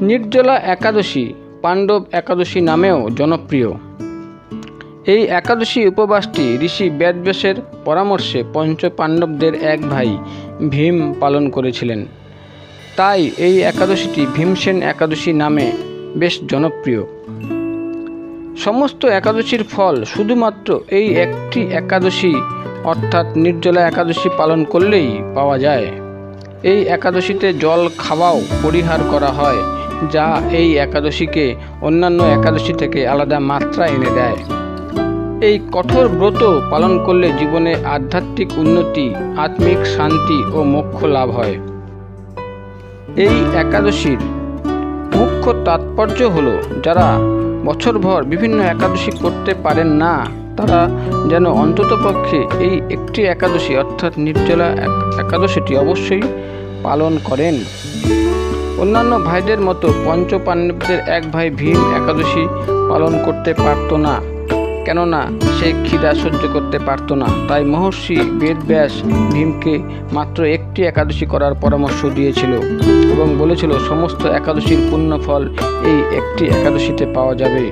নির্জলা একাদশী পাণ্ডব একাদশী নামেও জনপ্রিয়। এই একাদশী উপবাসটি ঋষি বেদব্যাসের পরামর্শে পঞ্চ পাণ্ডবদের এক ভাই ভীম পালন করেছিলেন। তাই এই একাদশীটি ভীমসেন একাদশী নামে বেশ জনপ্রিয়। সমস্ত একাদশীর ফল শুধুমাত্র এই একটি একাদশী অর্থাৎ নির্জলা একাদশী পালন করলেই পাওয়া যায়। এই একাদশীতে জল খাওয়াও পরিহার করা হয়, যা এই একাদশীকে অন্যান্য একাদশী থেকে আলাদা মাত্রা এনে দেয়। এই কঠোর ব্রত পালন করলে জীবনে আধ্যাত্মিক উন্নতি, আত্মিক শান্তি ও মোক্ষ লাভ হয়। এই একাদশীর মুখ্য তাৎপর্য হলো, যারা বছরভর বিভিন্ন একাদশী করতে পারেন না, তারা যেন অন্ততপক্ষে এই একটি একাদশী অর্থাৎ নির্জলা একাদশীটি অবশ্যই পালন করেন। অন্যান্য ভাইদের মতো পঞ্চ পাণ্ডবদের এক ভাই ভীম একাদশী পালন করতে পারত না, কেননা সে খিদা সহ্য করতে পারত না। তাই মহর্ষি বেদব্যাস ভীমকে মাত্র একটি একাদশী করার পরামর্শ দিয়েছিল এবং বলেছিল সমস্ত একাদশীর পুণ্যফল এই একটি একাদশীতে পাওয়া যাবে।